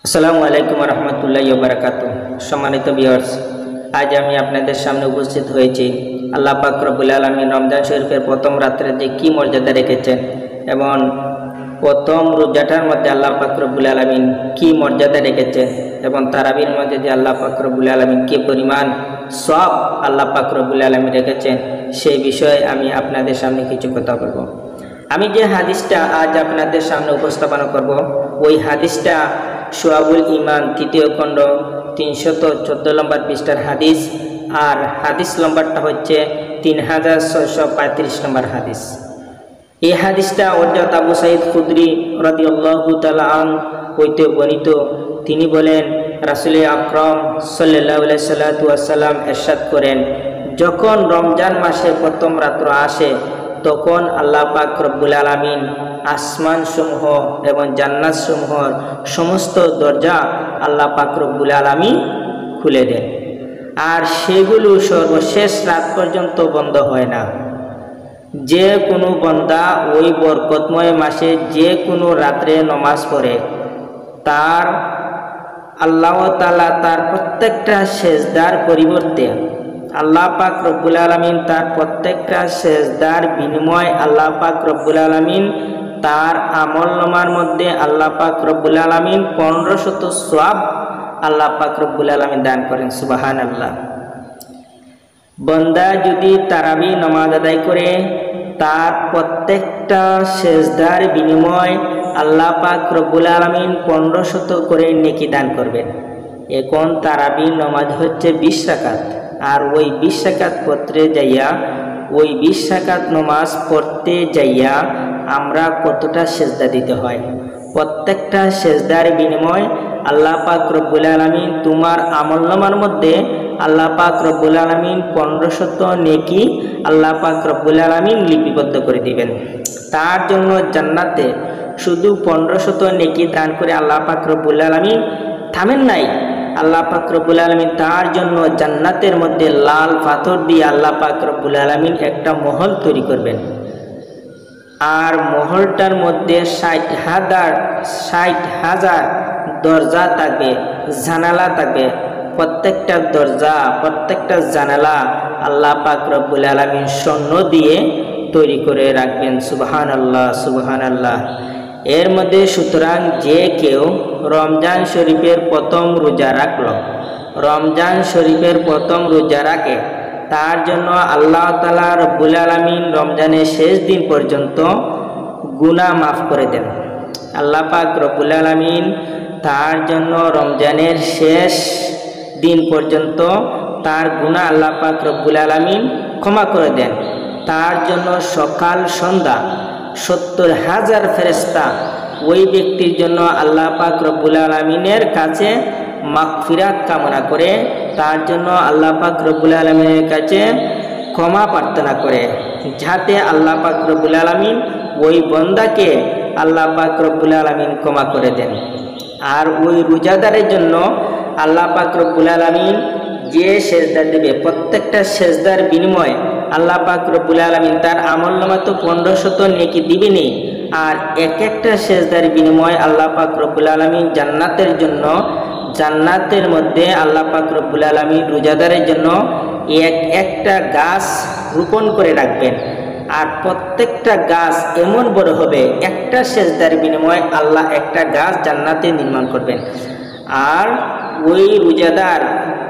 আসসালামু আলাইকুম রহমতুল্লাহি ওয়া বারাকাতুহু। সম্মানিত ভিউয়ার্স, আজ আমি আপনাদের সামনে উপস্থিত হয়েছি আল্লাহ পাক রব্বুল আলামিন রমজান শরীফের প্রথম রাত্রে যে কী মর্যাদা রেখেছেন এবং প্রথম রোজাটার মধ্যে আল্লাহ পাক রব্বুল আলামিন কী মর্যাদা রেখেছেন এবং তারাবির মধ্যে যে আল্লাহ পাক রব্বুল আলামিন কী পরিমাণ সওয়াব আল্লাহ পাক রব্বুল আলামিন রেখেছেন সেই বিষয়ে আমি আপনাদের সামনে কিছু কথা বলবো। আমি যে হাদিসটা আজ আপনাদের সামনে উপস্থাপন করব ওই হাদিসটা শুআবুল ঈমান তৃতীয় খণ্ড 314 নম্বর পৃষ্ঠার হাদিস, আর হাদিস নম্বরটা হচ্ছে 3635 নম্বর হাদিস। এই হাদিসটা হযরত আবু সাঈদ খুদরি রাদিয়াল্লাহু তাআলা আনহু হইতে বর্ণিত। তিনি বলেন, রাসূল আকরাম সাল্লাল্লাহু আলাইহি ওয়াসাল্লাম ইরশাদ করেন, যখন রমজান মাসের প্রথম রাত্র আসে তখন আল্লাহ পাক রব্বুল আলামিন আসমান সমূহ এবং জান্নাত সমূহর সমস্ত দরজা আল্লাহ পাক রব্বুল আলামিন খুলে দেন, আর সেগুলো সর্বশেষ রাত পর্যন্ত বন্ধ হয় না। যে কোনো বান্দা ওই বরকতময় মাসে যে কোনো রাত্রে নামাজ পড়ে তার আল্লাহ তাআলা তার প্রত্যেকটা সেজদার পরিবর্তে আল্লাহ পাক রব্বুল আলামিন তার প্রত্যেকটা সেজদার বিনিময় আল্লাহ পাক রব্বুল আলামিন তার আমলনামার মধ্যে আল্লাহ পাক রব্বুল আলামিন 1500 সওয়াব আল্লাহ পাক রব্বুল আলামিন দান করেন। সুবহানাল্লাহ। বান্দা যদি তারাবি নামাজ আদায় করে তার প্রত্যেকটা সেজদার বিনিময় আল্লাহ পাক রব্বুল আলামিন 1500 করে নেকি দান করবেন। এখন তারাবি নামাজ হচ্ছে 20 রাকাত, আর ওই 20 রাকাত পড়তে যাইয়া ওই 20 রাকাত নামাজ পড়তে যাইয়া আমরা কতটা সেজদা দিতে হয়, প্রত্যেকটা সেজদার বিনিময় আল্লাহ পাক রব্বুল আলামিন তোমার আমলনামার মধ্যে আল্লাহ পাক রব্বুল আলামিন 1500 নেকি আল্লাহ পাক রব্বুল আলামিন লিপিবদ্ধ করে দিবেন। তার জন্য জান্নাতে শুধু 1500 নেকি দান করে আল্লাহ পাক রব্বুল আলামিন থামেন নাই। আল্লাহ পাক রব্বুল আলামিন তার জন্য জান্নাতের মধ্যে লাল পাথর দিয়ে আল্লাহ পাক রব্বুল আলামিন একটা মহল তৈরি করবেন, আর মহলটার মধ্যে 60,000 দরজা থাকবে, জানালা থাকবে। প্রত্যেকটা দরজা প্রত্যেকটা জানালা আল্লাহ পাক রব্বুল আলামিন স্বর্ণ দিয়ে তৈরি করে রাখবেন। সুবহানাল্লাহ, সুবহানাল্লাহ। এর মধ্যে সুতরাং যে কেউ রমজান শরীফের প্রথম রোজা রাখলো, রমজান শরীফের প্রথম রোজা রাখে, তার জন্য আল্লাহ তাআলা রব্বুল আলামিন রমজানের শেষ দিন পর্যন্ত গুনাহ মাফ করে দেন। আল্লাহ পাক রব্বুল আলামিন তার জন্য রমজানের শেষ দিন পর্যন্ত তার গুনাহ আল্লাহ পাক রব্বুল আলামিন ক্ষমা করে দেন। তার জন্য সকাল সন্ধ্যা 70,000 ফেরেশতা ওই ব্যক্তির জন্য আল্লাহ পাক রব্বুল আলামিনের কাছে মাগফিরাত কামনা করে, তার জন্য আল্লাহ পাক রব্বুল আলামিনের কাছে ক্ষমা প্রার্থনা করে, যাতে আল্লাহ পাক রব্বুল আলামিন ওই বান্দাকে আল্লাহ পাক রব্বুল আলামিন ক্ষমা করে দেন। আর ওই রোজাদারের জন্য আল্লাহ পাক রব্বুল আলামিন যে সেজদা দেবে প্রত্যেকটা সেজদার বিনিময়ে আল্লাহ পাক রব্বুল আলামিন তার আমলনামা তো 1500 নেকি দিবেনই, আর এক একটা সেজদার বিনিময়ে আল্লাহ পাক রব্বুল আলামিন জান্নাতের জন্য জান্নাতের মধ্যে আল্লাহ পাক রব্বুল আলামিন রোজাদারের জন্য একটা গাছ রোপণ করে রাখবেন, আর প্রত্যেকটা গাছ এমন বড় হবে একটা সেজদার বিনিময়ে আল্লাহ একটা গাছ জান্নাতে নির্মাণ করবেন। আর ওই রোজাদার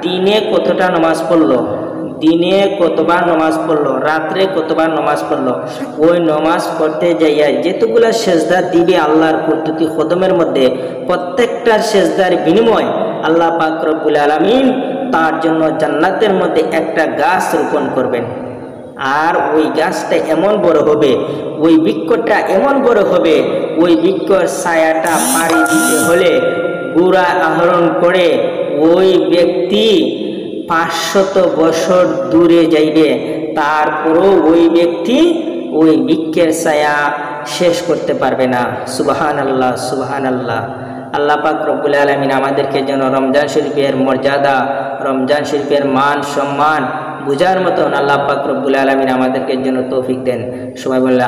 দিনে কতটা নামাজ পড়লো, দিনে কতবার নামাজ পড়লো, রাত্রে কতবার নামাজ পড়লো, ওই নামাজ পড়তে যাইয়া যেতগুলা সেজদা দিবে আল্লাহর কুদরতি কদমের মধ্যে প্রত্যেকটা সেজদার বিনিময় আল্লাহ পাক রব্বুল আলামিন তার জন্য জান্নাতের মধ্যে একটা গাছ রোপণ করবেন। আর ওই গাছটা এমন বড় হবে, ওই বৃক্ষটা এমন বড় হবে, ওই বৃক্ষর ছায়াটা পাড়ি দিতে হলে গুড়া আহরণ করে ওই ব্যক্তি 500 বছর দূরে যাইবে, তারপরও ওই ব্যক্তি ওই বৃক্ষের ছায়া শেষ করতে পারবে না। সুবহানাল্লাহ, সুবহানাল্লাহ। আল্লাহ পাক রব্বুল আলামিন আমাদেরকে যেন রমজান শরীফের মর্যাদা, রমজান শরীফের মান সম্মান বুঝার মতন আল্লাহ পাক রব্বুল আলামিন আমাদেরকে যেন তৌফিক দেন। সবাই বললে